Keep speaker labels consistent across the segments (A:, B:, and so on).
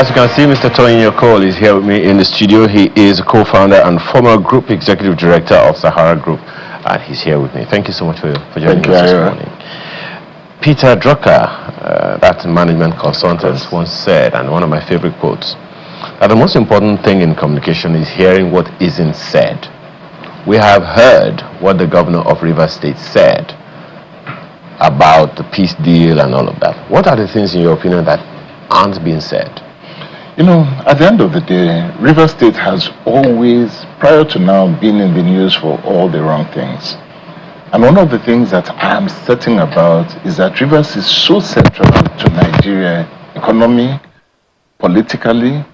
A: as you can see, Mr. Tonye is here with me in the studio. He is a co-founder and former Group Executive Director of Sahara Group, and he's here with me. Thank you so much for joining us this morning. Peter Drucker, that management consultant, once said, and one of my favorite quotes, that the most important thing in communication is hearing what isn't said. We have heard what the governor of Rivers State said about the peace deal and all of that. What are the things, in your opinion, that aren't being said?
B: You know, at the end of the day, Rivers State has always, prior to now, been in the news for all the wrong things. And one of the things that I am certain about is that Rivers is so central to Nigeria, economy, politically,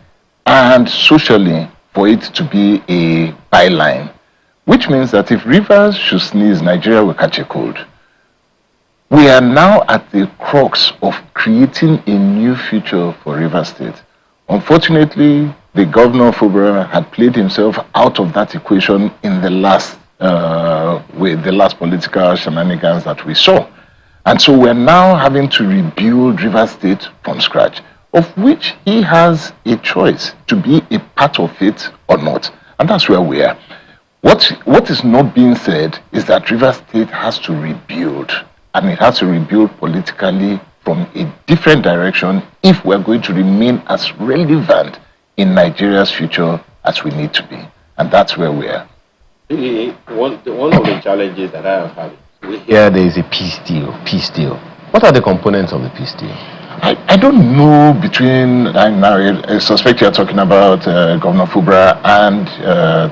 B: and socially, for it to be a byline. Which means that if Rivers should sneeze, Nigeria will catch a cold. We are now at the crux of creating a new future for Rivers State. Unfortunately, the governor of Fubura had played himself out of that equation in the last with the last political shenanigans that we saw. And so we're now having to rebuild Rivers State from scratch, of which he has a choice to be a part of it or not. And that's where we are. What is not being said is that Rivers State has to rebuild, and it has to rebuild politically from a different direction if we're going to remain as relevant in Nigeria's future as we need to be. And that's where we are.
A: One of the challenges that I have had, we hear there is a peace deal. What are the components of the peace deal?
B: I don't know between, I suspect you're talking about Governor Fubura and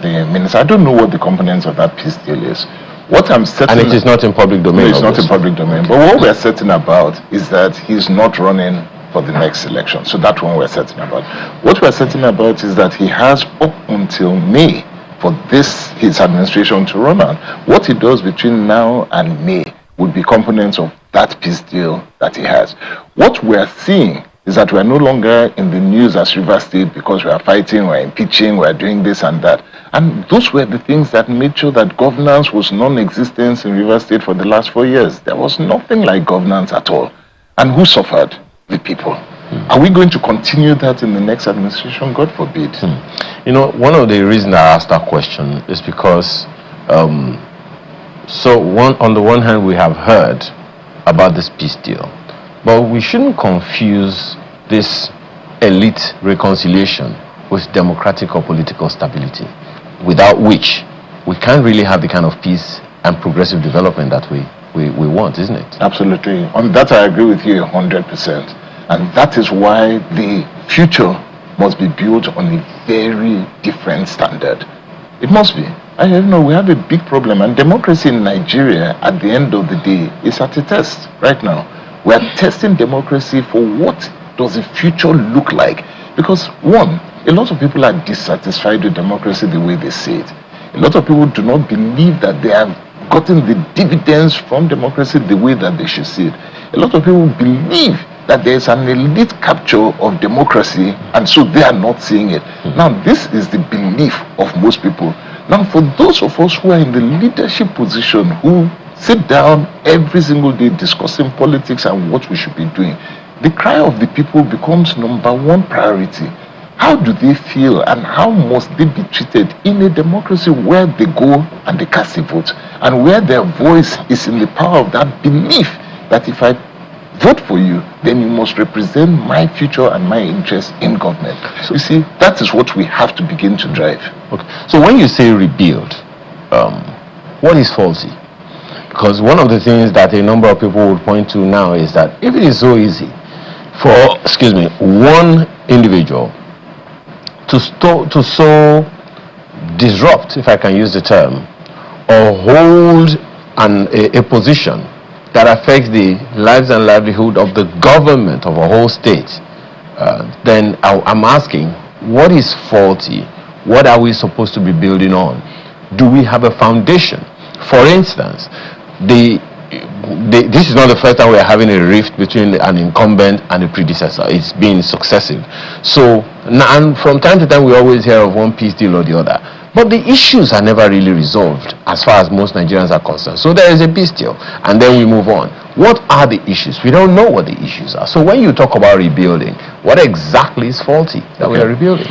B: the minister. I don't know what the components of that peace deal is. What I'm certain,
A: and it is not in public domain.
B: No, it's not in public domain. But what we're certain about is that he's not running for the next election. So that's what we're certain about. What we're certain about is that he has up until May for his administration to run on. What he does between now and May would be components of that peace deal that he has. What we're seeing is that we're no longer in the news as Rivers State because we are fighting, we're impeaching, we're doing this and that. And those were the things that made sure that governance was non-existent in Rivers State for the last 4 years. There was nothing like governance at all. And who suffered? The people. Are we going to continue that in the next administration? God forbid.
A: You know, one of the reasons I asked that question is because on the one hand, we have heard about this peace deal, but we shouldn't confuse this elite reconciliation with democratic or political stability, without which we can't really have the kind of peace and progressive development that we want, isn't it?
B: Absolutely. On that, I agree with you 100%. And that is why the future must be built on a very different standard. It must be. I know we have a big problem, and democracy in Nigeria at the end of the day is at a test right now. We are testing democracy for what does the future look like. Because one, a lot of people are dissatisfied with democracy the way they see it. A lot of people do not believe that they have gotten the dividends from democracy the way that they should see it. A lot of people believe that there is an elite capture of democracy, and so they are not seeing it. Now, this is the belief of most people. Now, for those of us who are in the leadership position, who sit down every single day discussing politics and what we should be doing, the cry of the people becomes number one priority. How do they feel, and how must they be treated in a democracy where they go and they cast a vote, and where their voice is in the power of that belief that if I vote for you, then you must represent my future and my interest in government. So you see, that is what we have to begin to drive.
A: Okay. So when you say rebuild, what is faulty? Because one of the things that a number of people would point to now is that if it is so easy for, one individual to so disrupt, if I can use the term, or hold a position that affects the lives and livelihood of the government of a whole state, then I'm asking, what is faulty? What are we supposed to be building on? Do we have a foundation? For instance, this is not the first time we are having a rift between an incumbent and a predecessor. It's been successive. So, and from time to time we always hear of one peace deal or the other. But the issues are never really resolved as far as most Nigerians are concerned. So there is a peace deal, and then we move on. What are the issues? We don't know what the issues are. So when you talk about rebuilding, what exactly is faulty that we are rebuilding?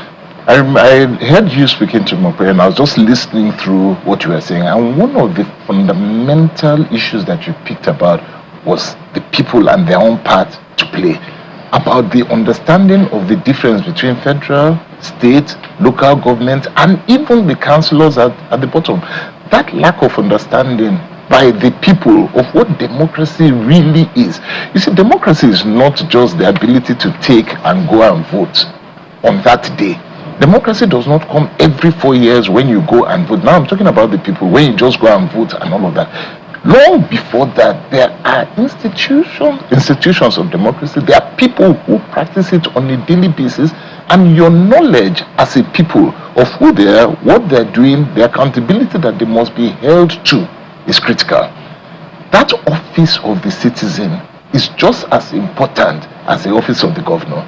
B: I heard you speaking to Mope, and I was just listening through what you were saying. And one of the fundamental issues that you picked about was the people and their own part to play. About the understanding of the difference between federal, state, local government, and even the councillors at the bottom. That lack of understanding by the people of what democracy really is. You see, democracy is not just the ability to take and go and vote on that day. Democracy does not come every 4 years when you go and vote. Now I'm talking about the people, when you just go and vote and all of that. Long before that, there are institutions of democracy. There are people who practice it on a daily basis, and your knowledge as a people of who they are, what they're doing, the accountability that they must be held to is critical. That office of the citizen is just as important as the office of the governor.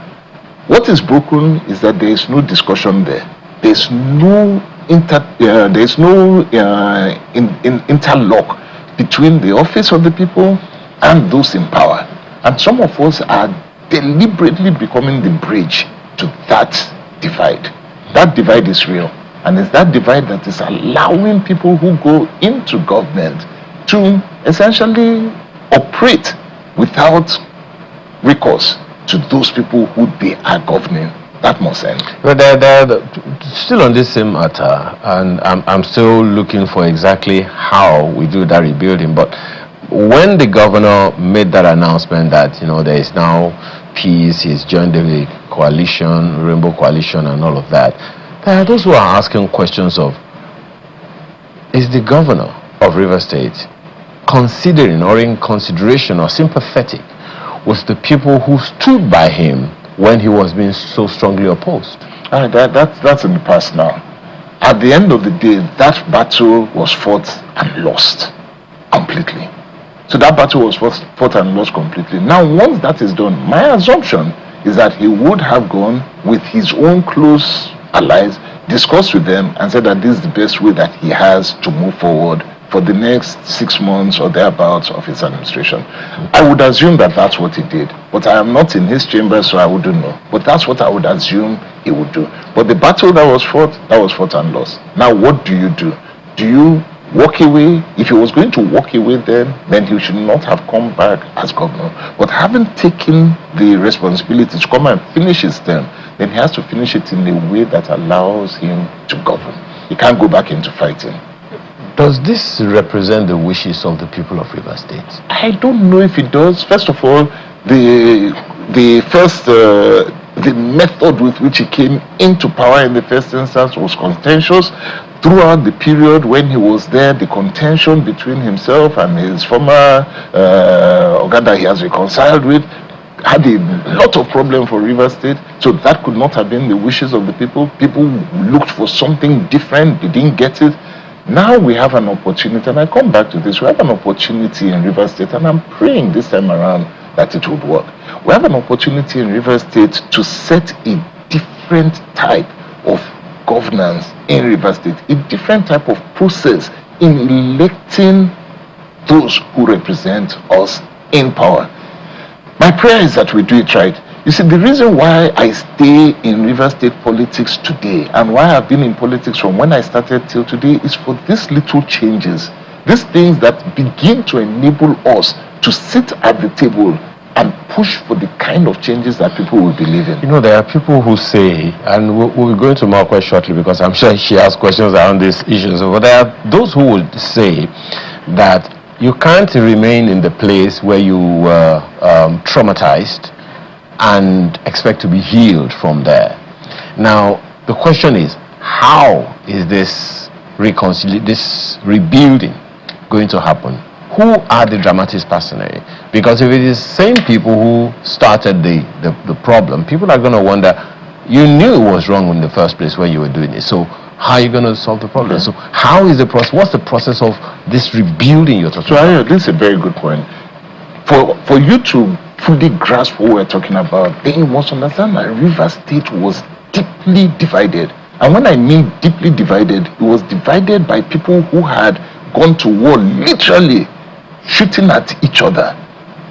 B: What is broken is that there is no discussion there. There's no interlock between the office of the people and those in power. And some of us are deliberately becoming the bridge to that divide. That divide is real. And it's that divide that is allowing people who go into government to essentially operate without recourse to those people who they are governing. That must end.
A: But they're still on this same matter, and I'm still looking for exactly how we do that rebuilding. But when the governor made that announcement that there is now peace, he's joined the coalition, Rainbow Coalition, and all of that, there are those who are asking questions of: is the governor of Rivers State considering or in consideration or sympathetic with the people who stood by him when he was being so strongly opposed?
B: That's in the past now. At the end of the day, that battle was fought and lost completely. So that battle was fought and lost completely. Now, once that is done, my assumption is that he would have gone with his own close allies, discussed with them, and said that this is the best way that he has to move forward for the next 6 months or thereabouts of his administration. I would assume that that's what he did, but I am not in his chamber, so I wouldn't know. But that's what I would assume he would do. But the battle that was fought and lost. Now, what do? Do you walk away? If he was going to walk away then he should not have come back as governor. But having taken the responsibility to come and finish his term, then he has to finish it in a way that allows him to govern. He can't go back into fighting.
A: Does this represent the wishes of the people of Rivers State?
B: I don't know if it does. First of all, the method with which he came into power in the first instance was contentious. Throughout the period when he was there, the contention between himself and his former Oganda he has reconciled with had a lot of problem for Rivers State. So that could not have been the wishes of the people. People looked for something different. They didn't get it. Now we have an opportunity, and I come back to this, we have an opportunity in Rivers State, and I'm praying this time around that it would work. We have an opportunity in Rivers State to set a different type of governance in Rivers State, a different type of process in electing those who represent us in power. My prayer is that we do it right. You see, the reason why I stay in Rivers State politics today and why I've been in politics from when I started till today is for these little changes, these things that begin to enable us to sit at the table and push for the kind of changes that people will believe in.
A: There are people who say, and we'll be going to Marquez shortly because I'm sure she has questions around these issues, but there are those who would say that you can't remain in the place where you were traumatized and expect to be healed from there. Now, the question is, how is this rebuilding going to happen? Who are the dramatic personae? Because if it is the same people who started the problem, people are going to wonder, you knew it was wrong in the first place when you were doing it. So how are you going to solve the problem? So how is the process? What's the process of this rebuilding you're talking about?
B: This is a very good point. For you to fully grasp what we're talking about, then you must understand that Rivers State was deeply divided. And when I mean deeply divided, it was divided by people who had gone to war, literally shooting at each other.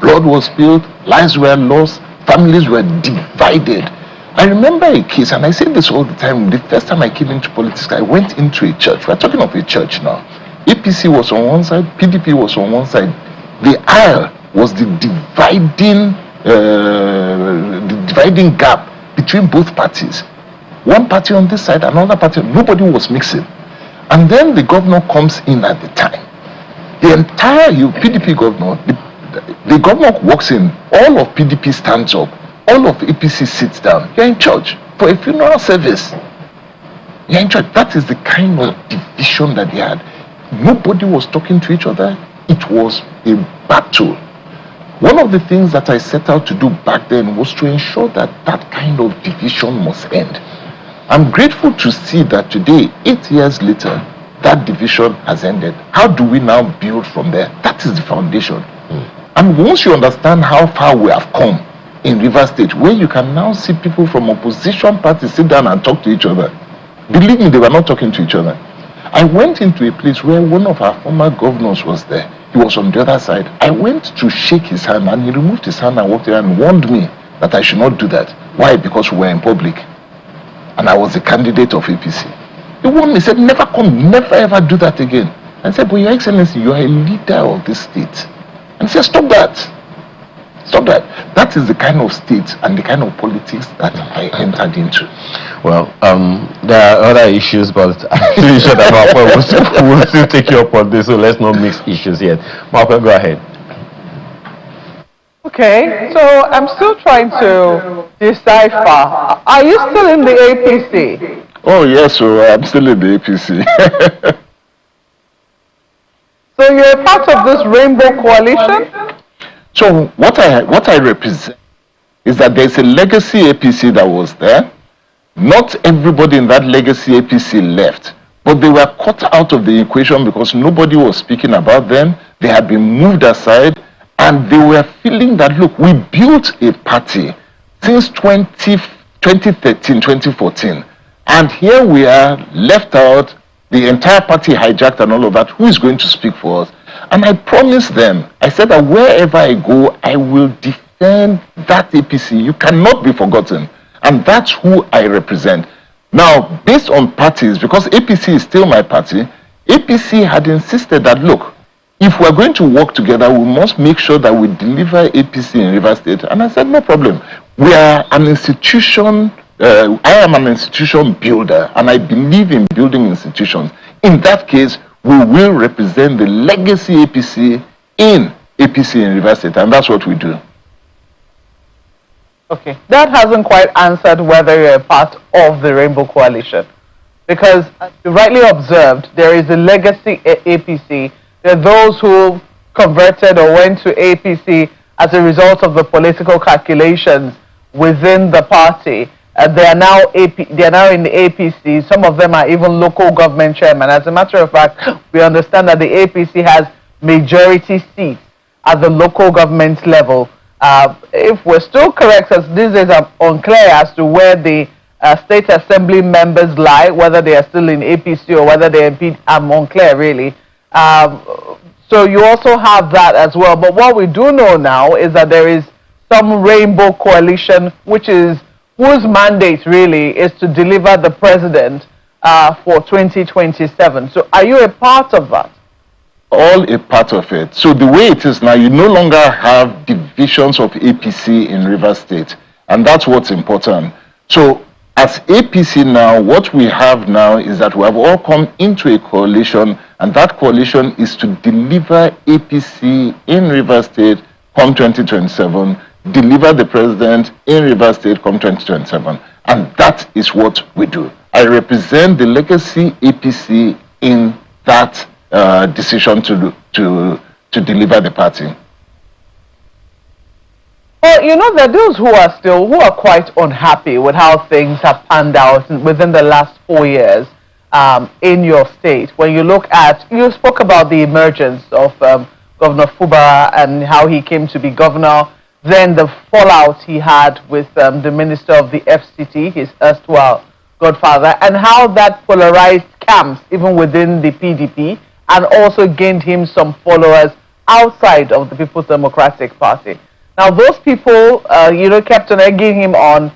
B: Blood was spilled, lives were lost, families were divided. I remember a case, and I say this all the time. The first time I came into politics, I went into a church. We're talking of a church now. APC was on one side, PDP was on one side. The aisle was the dividing gap between both parties. One party on this side, another party, nobody was mixing. And then the governor comes in at the time. The entire PDP governor, the governor walks in, all of PDP stands up, all of APC sits down. You're in church for a funeral service. You're in church. That is the kind of division that they had. Nobody was talking to each other. It was a battle. One of the things that I set out to do back then was to ensure that that kind of division must end. I'm grateful to see that today, 8 years later, that division has ended. How do we now build from there? That is the foundation. And once you understand how far we have come in Rivers State, where you can now see people from opposition parties sit down and talk to each other. Believe me, they were not talking to each other. I went into a place where one of our former governors was there. He was on the other side. I went to shake his hand, and he removed his hand and walked away and warned me that I should not do that. Why? Because we were in public. And I was a candidate of APC. He warned me, said, never come, never ever do that again. I said, but Your Excellency, you are a leader of this state. And he said, stop that. Stop that. That is the kind of state and the kind of politics that I entered into.
A: Well, there are other issues, but I'm pretty sure that Mape will still take you up on this, so let's not mix issues yet. Mape, go ahead.
C: Okay, so I'm still trying to decipher. Are you still in the APC?
B: Oh, yes, so I'm still in the APC.
C: So you're a part of this rainbow coalition?
B: So what I represent is that there's a legacy APC that was there. Not everybody in that legacy APC left, but they were cut out of the equation because nobody was speaking about them. They had been moved aside. And they were feeling that, look, we built a party since 2013, 2014. And here we are left out, the entire party hijacked and all of that. Who is going to speak for us? And I promised them, I said that wherever I go, I will defend that APC. You cannot be forgotten. And that's who I represent. Now, based on parties, because APC is still my party, APC had insisted that, look, if we're going to work together, we must make sure that we deliver APC in Rivers State. And I said, no problem. We are an institution, I am an institution builder, and I believe in building institutions. In that case, we will represent the legacy APC in Rivers State, and that's what we do.
C: Okay, that hasn't quite answered whether you're a part of the Rainbow Coalition. Because, as you rightly observed, there is a legacy APC. There are those who converted or went to APC as a result of the political calculations within the party. They are now in the APC. Some of them are even local government chairmen. As a matter of fact, we understand that the APC has majority seats at the local government level. If we're still correct, as these days I'm unclear as to where the state assembly members lie, whether they are still in APC or whether they are I'm unclear really. So you also have that as well. But what we do know now is that there is some rainbow coalition, which is whose mandate really is to deliver the president for 2027. So are you a part of that?
B: All a part of it. So the way it is now, you no longer have divisions of APC in Rivers State. And that's what's important. So as APC now, what we have now is that we have all come into a coalition, and that coalition is to deliver APC in Rivers State come 2027, deliver the president in Rivers State come 2027. And that is what we do. I represent the legacy APC in that decision to deliver the party.
C: Well, you know, there are those who are quite unhappy with how things have panned out within the last 4 years in your state. When you look at, you spoke about the emergence of Governor Fubura and how he came to be governor, then the fallout he had with the Minister of the FCT, his erstwhile godfather, and how that polarized camps even within the PDP and also gained him some followers outside of the People's Democratic Party. Now, those people, kept on egging him on.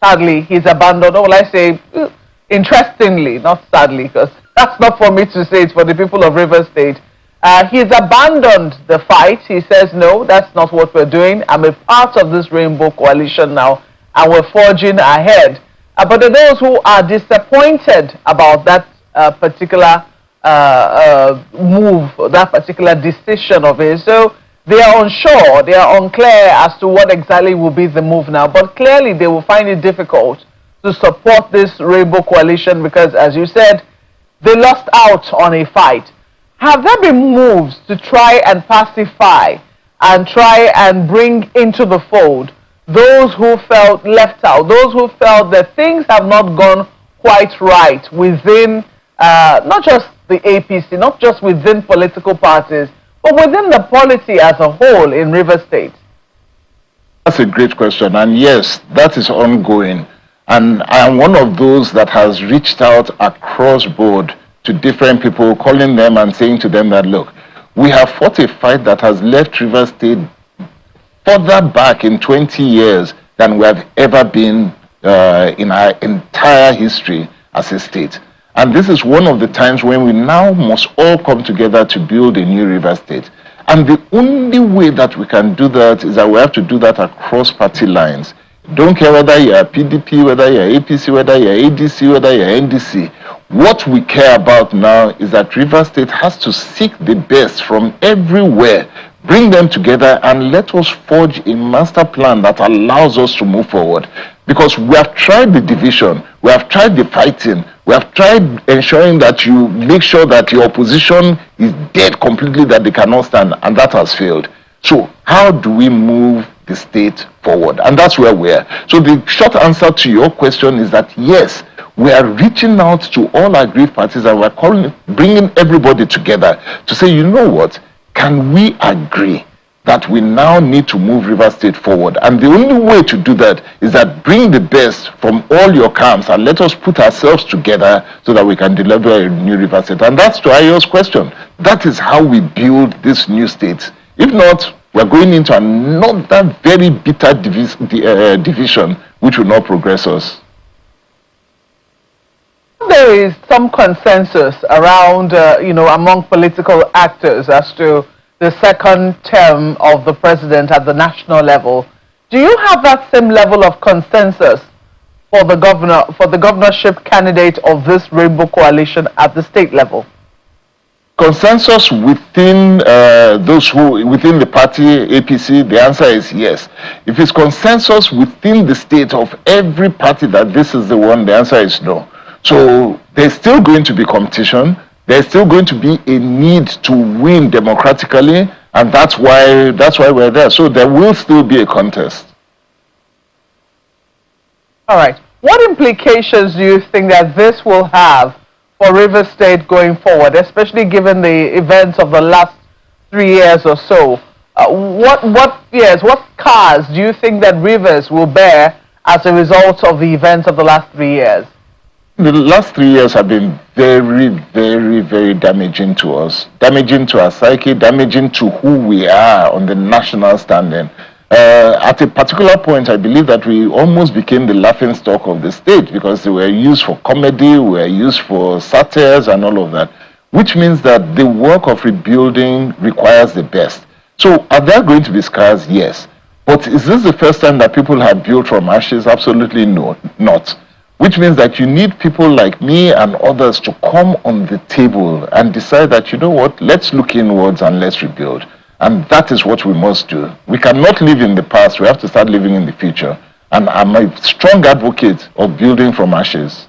C: Sadly, he's abandoned, or will I say, interestingly, not sadly, because that's not for me to say, it's for the people of Rivers State. He's abandoned the fight. He says, no, that's not what we're doing. I'm a part of this Rainbow Coalition now, and we're forging ahead. But there are those who are disappointed about that particular move, that particular decision of his. So they are unsure, they are unclear as to what exactly will be the move now. But clearly they will find it difficult to support this Rainbow Coalition because, as you said, they lost out on a fight. Have there been moves to try and pacify and try and bring into the fold those who felt left out, those who felt that things have not gone quite right within not just the APC, not just within political parties, but within the polity as a whole in Rivers State?
B: That's a great question, and yes, that is ongoing. And I am one of those that has reached out across board to different people, calling them and saying to them that, look, we have fought a fight that has left Rivers State further back in 20 years than we have ever been in our entire history as a state. And this is one of the times when we now must all come together to build a new River State. And the only way that we can do that is that we have to do that across party lines. Don't care whether you're PDP, whether you're APC, whether you're ADC, whether you're NDC. What we care about now is that River State has to seek the best from everywhere, bring them together, and let us forge a master plan that allows us to move forward. Because we have tried the division, we have tried the fighting, we have tried ensuring that you make sure that your opposition is dead completely, that they cannot stand, and that has failed. So how do we move the state forward? And that's where we are. So the short answer to your question is that yes, we are reaching out to all aggrieved parties and we're bringing everybody together to say, you know what, can we agree that we now need to move River State forward? And the only way to do that is that bring the best from all your camps and let us put ourselves together so that we can deliver a new River State. And that's to Ayo's question. That is how we build this new state. If not, we're going into another very bitter division which will not progress us.
C: There is some consensus around, among political actors as to the second term of the president at the national level. Do you have that same level of consensus for the governorship candidate of this Rainbow Coalition at the state level?
B: Consensus within within the party APC, the answer is yes. If it's consensus within the state of every party that this is the one, the answer is no. So there's still going to be competition. There's still going to be a need to win democratically, and that's why we're there. So there will still be a contest.
C: All right. What implications do you think that this will have for Rivers State going forward, especially given the events of the last 3 years or so? What scars do you think that Rivers will bear as a result of the events of the last 3 years?
B: The last 3 years have been very, very, very damaging to us, damaging to our psyche, damaging to who we are on the national standing. At a particular point, I believe that we almost became the laughing stock of the state because they were used for comedy, were used for satires and all of that, which means that the work of rebuilding requires the best. So are there going to be scars? Yes. But is this the first time that people have built from ashes? Absolutely no, not. Which means that you need people like me and others to come on the table and decide that, you know what, let's look inwards and let's rebuild. And that is what we must do. We cannot live in the past. We have to start living in the future. And I'm a strong advocate of building from ashes.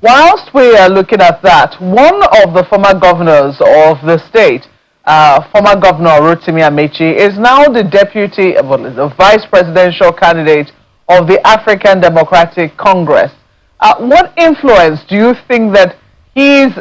C: Whilst we are looking at that, one of the former governors of the state, former Governor Rotimi Amechi, is now the the vice presidential candidate of the African Democratic Congress. What influence do you think that his,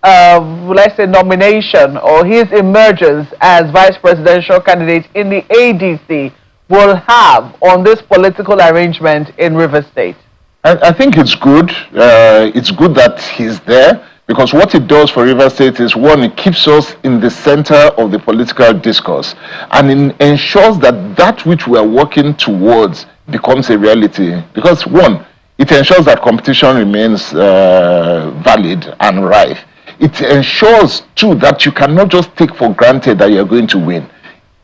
C: nomination or his emergence as vice presidential candidate in the ADC will have on this political arrangement in Rivers State?
B: I think it's good. It's good that he's there, because what it does for Rivers State is, one, it keeps us in the center of the political discourse, and it ensures that that which we are working towards becomes a reality. Because, one, it ensures that competition remains valid and rife. It ensures, too, that you cannot just take for granted that you're going to win.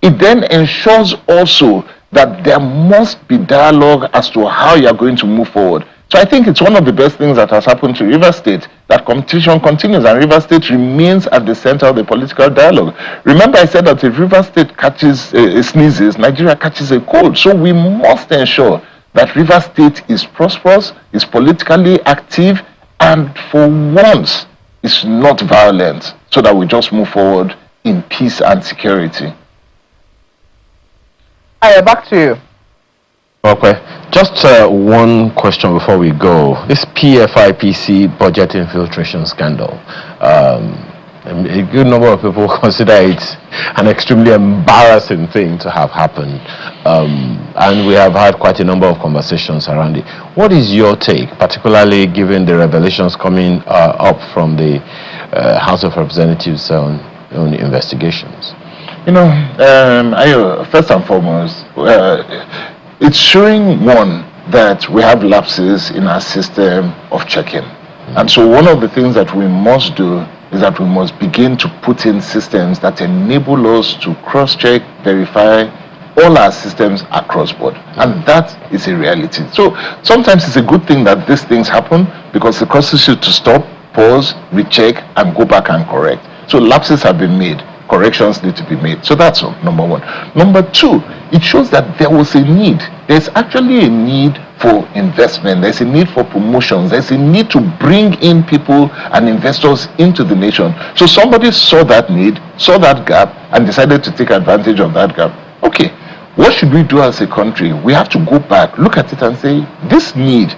B: It then ensures also that there must be dialogue as to how you're going to move forward. So I think it's one of the best things that has happened to Rivers State, that competition continues and Rivers State remains at the center of the political dialogue. Remember, I said that if Rivers State sneezes, Nigeria catches a cold. So we must ensure that Rivers State is prosperous, is politically active, and for once is not violent, so that we just move forward in peace and security.
C: Aya, back to you.
A: Okay, just one question before we go. This PFIPC budget infiltration scandal, a good number of people consider it an extremely embarrassing thing to have happened, and we have had quite a number of conversations around it. What is your take, particularly given the revelations coming up from the House of Representatives on investigations?
B: You know, first and foremost, it's showing, one, that we have lapses in our system of checking. And so one of the things that we must do is that we must begin to put in systems that enable us to cross-check, verify all our systems across board. And that is a reality. So sometimes it's a good thing that these things happen, because it causes you to stop, pause, recheck, and go back and correct. So lapses have been made. Corrections need to be made. So that's number one. Number two, it shows that there was a need. There's actually a need for investment. There's a need for promotions. There's a need to bring in people and investors into the nation. So somebody saw that need, saw that gap, and decided to take advantage of that gap. Okay, what should we do as a country? We have to go back, look at it and say, this need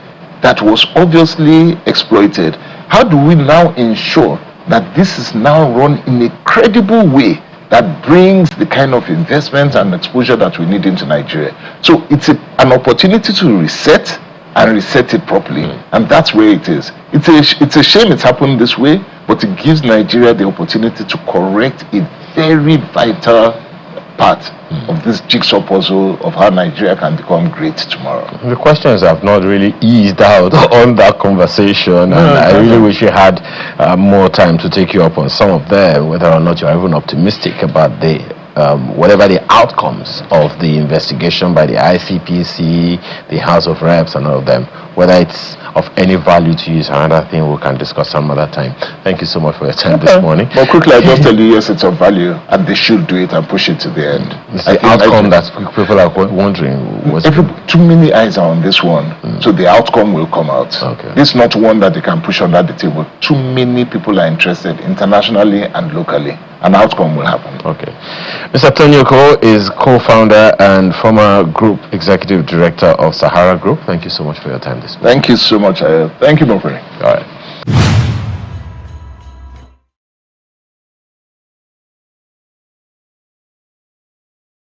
B: that was obviously exploited, how do we now ensure that this is now run in a credible way that brings the kind of investment and exposure that we need into Nigeria? So it's an opportunity to reset and reset it properly, and that's where it is. It's a shame it's happened this way, but it gives Nigeria the opportunity to correct a very vital part of this jigsaw puzzle of how Nigeria can become great tomorrow.
A: The questions have not really eased out on that conversation, and I really wish we had more time to take you up on some of them, whether or not you're even optimistic about the whatever the outcomes of the investigation by the ICPC, the House of Reps, and all of them, whether it's of any value to you is another thing we can discuss some other time. Thank you so much for your time this morning.
B: Well, quickly, I just tell you, yes, it's of value, and they should do it and push it to the end.
A: It's the outcome that people are wondering.
B: Too many eyes are on this one, so the outcome will come out.
A: Okay.
B: This is not one that they can push under the table. Too many people are interested internationally and locally. An outcome will happen.
A: Okay. Mr. Tonye is co-founder and former group executive director of Sahara Group. Thank you so much for your time this morning.
B: Thank you so much. Thank you, Mopri.
A: All right.